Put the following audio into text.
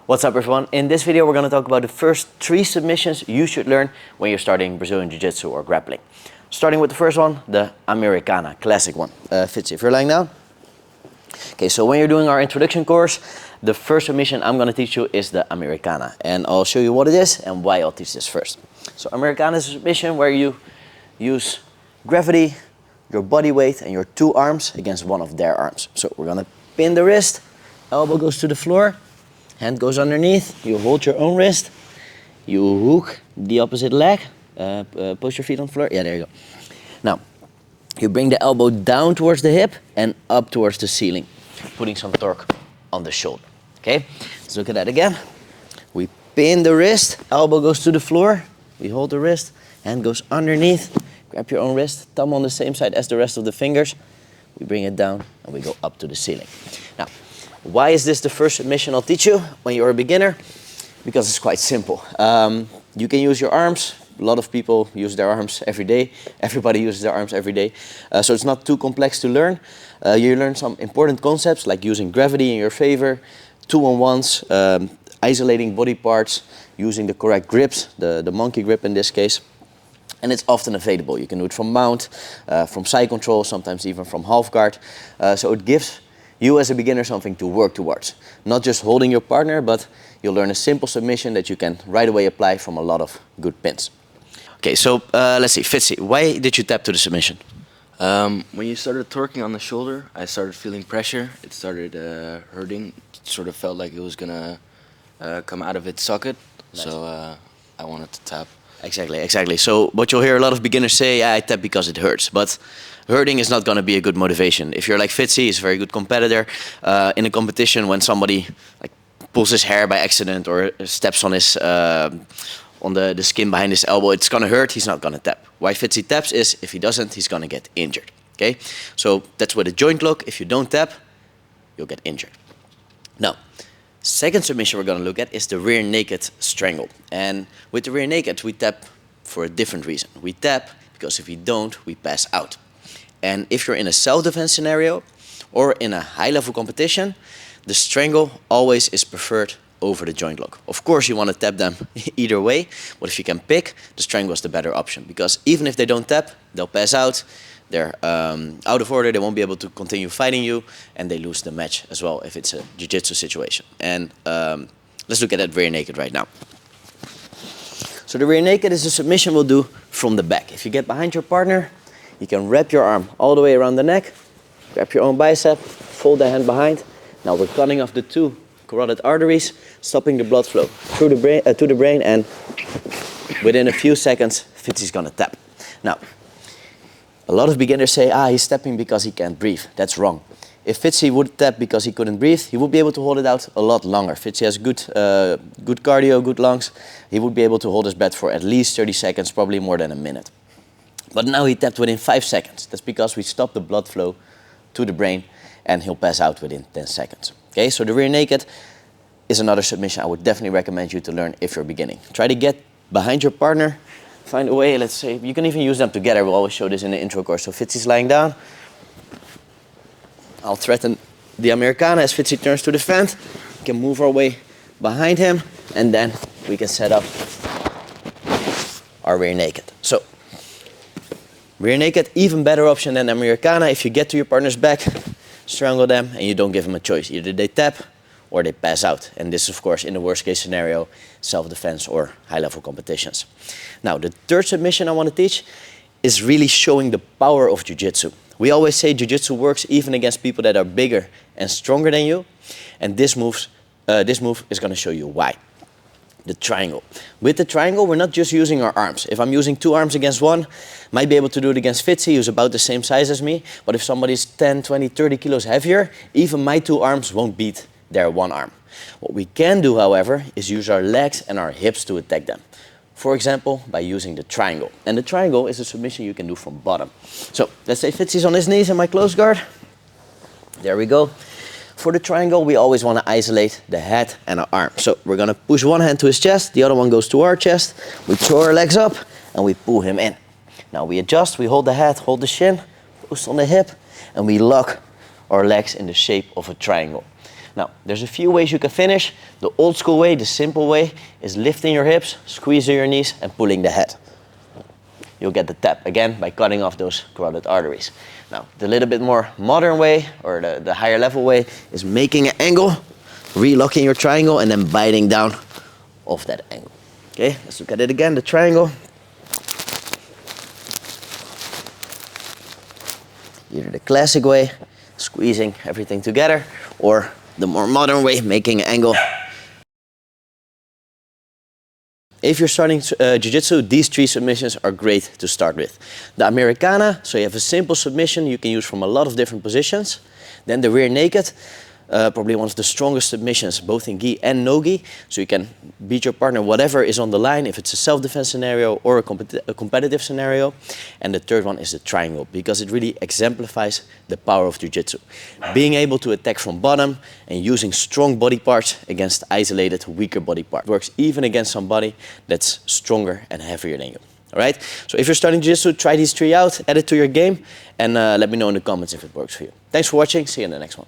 What's up everyone? In this video we're going to talk about the first 3 submissions you should learn when you're starting Brazilian Jiu-Jitsu or grappling. Starting with the first one, the Americana, classic one. Fitzy, if you're lying down. Okay, so when you're doing our introduction course, the first submission I'm going to teach you is the Americana. And I'll show you what it is and why I'll teach this first. So Americana is a submission where you use gravity, your body weight and your 2 arms against one of their arms. So we're going to pin the wrist, elbow goes to the floor. Hand goes underneath, you hold your own wrist, you hook the opposite leg, push your feet on the floor, yeah, there you go. Now, you bring the elbow down towards the hip and up towards the ceiling, putting some torque on the shoulder, okay? Let's look at that again. We pin the wrist, elbow goes to the floor, we hold the wrist, hand goes underneath, grab your own wrist, thumb on the same side as the rest of the fingers, we bring it down and we go up to the ceiling. Now, why is this the first submission I'll teach you when you're a beginner? Because it's quite simple. You can use your arms. A lot of people use their arms every day. Everybody uses their arms every day. So it's not too complex to learn. You learn some important concepts like using gravity in your favor, 2-on-1s, isolating body parts, using the correct grips, the monkey grip in this case. And it's often available. You can do it from mount, from side control, sometimes even from half guard. So it gives you as a beginner something to work towards. Not just holding your partner, but you'll learn a simple submission that you can right away apply from a lot of good pins. Okay, so let's see, Fitzy, why did you tap to the submission? When you started torquing on the shoulder, I started feeling pressure. It started hurting. It sort of felt like it was gonna come out of its socket. Nice. So I wanted to tap. Exactly. So what you'll hear a lot of beginners say, yeah, I tap because it hurts. But hurting is not going to be a good motivation. If you're like Fitzy, he's a very good competitor. In a competition, when somebody like pulls his hair by accident or steps on his on the skin behind his elbow, it's going to hurt. He's not going to tap. Why Fitzy taps is if he doesn't, he's going to get injured. Okay, so that's with a joint lock. If you don't tap, you'll get injured. Now, second submission we're going to look at is the rear naked strangle. And with the rear naked, we tap for a different reason. We tap because if we don't, we pass out. And if you're in a self-defense scenario or in a high-level competition, the strangle always is preferred over the joint lock. Of course, you want to tap them either way, but if you can pick, the strangle is the better option. Because even if they don't tap, they'll pass out. They're out of order, they won't be able to continue fighting you, and they lose the match as well if it's a jiu-jitsu situation. And let's look at that rear naked right now. So the rear naked is a submission we'll do from the back. If you get behind your partner, you can wrap your arm all the way around the neck, grab your own bicep, fold the hand behind. Now we're cutting off the 2 carotid arteries, stopping the blood flow through the brain, to the brain, and within a few seconds, Fitzy's gonna tap. Now, a lot of beginners say, he's tapping because he can't breathe. That's wrong. If Fitzy would tap because he couldn't breathe, he would be able to hold it out a lot longer. Fitzy has good cardio, good lungs. He would be able to hold his breath for at least 30 seconds, probably more than a minute. But now he tapped within 5 seconds. That's because we stopped the blood flow to the brain and he'll pass out within 10 seconds. Okay, so the rear naked is another submission I would definitely recommend you to learn if you're beginning. Try to get behind your partner. Find a way, let's say, you can even use them together. We'll always show this in the intro course. So Fitzy's lying down. I'll threaten the Americana as Fitzy turns to defend. We can move our way behind him and then we can set up our rear naked. So, rear naked, even better option than Americana. If you get to your partner's back, strangle them and you don't give them a choice. Either they tap or they pass out. And this, of course, in the worst case scenario, self-defense or high-level competitions. Now, the third submission I want to teach is really showing the power of jiu-jitsu. We always say jiu-jitsu works even against people that are bigger and stronger than you. And this move is going to show you why. The triangle. With the triangle, we're not just using our arms. If I'm using 2 arms against one, might be able to do it against Fitzy, who's about the same size as me. But if somebody's 10, 20, 30 kilos heavier, even my 2 arms won't beat their 1 arm. What we can do, however, is use our legs and our hips to attack them. For example, by using the triangle. And the triangle is a submission you can do from bottom. So, let's say Fitzy's on his knees in my close guard. There we go. For the triangle, we always want to isolate the head and our arm. So we're going to push one hand to his chest, the other one goes to our chest. We throw our legs up and we pull him in. Now we adjust, we hold the head, hold the shin, post on the hip, and we lock our legs in the shape of a triangle. Now, there's a few ways you can finish. The old school way, the simple way, is lifting your hips, squeezing your knees, and pulling the head. You'll get the tap again by cutting off those carotid arteries. Now, the little bit more modern way, or the higher level way, is making an angle, relocking your triangle, and then biting down off that angle. Okay, let's look at it again, the triangle. Either the classic way, squeezing everything together, or the more modern way, making an angle. If you're starting jiu-jitsu, these 3 submissions are great to start with. The Americana, so you have a simple submission you can use from a lot of different positions. Then the rear naked, probably one of the strongest submissions, both in gi and no gi. So you can beat your partner whatever is on the line, if it's a self-defense scenario or a competitive scenario. And the third one is the triangle, because it really exemplifies the power of jiu-jitsu. Being able to attack from bottom and using strong body parts against isolated, weaker body parts. Works even against somebody that's stronger and heavier than you. All right? So if you're starting jiu-jitsu, try these 3 out, add it to your game, and let me know in the comments if it works for you. Thanks for watching. See you in the next one.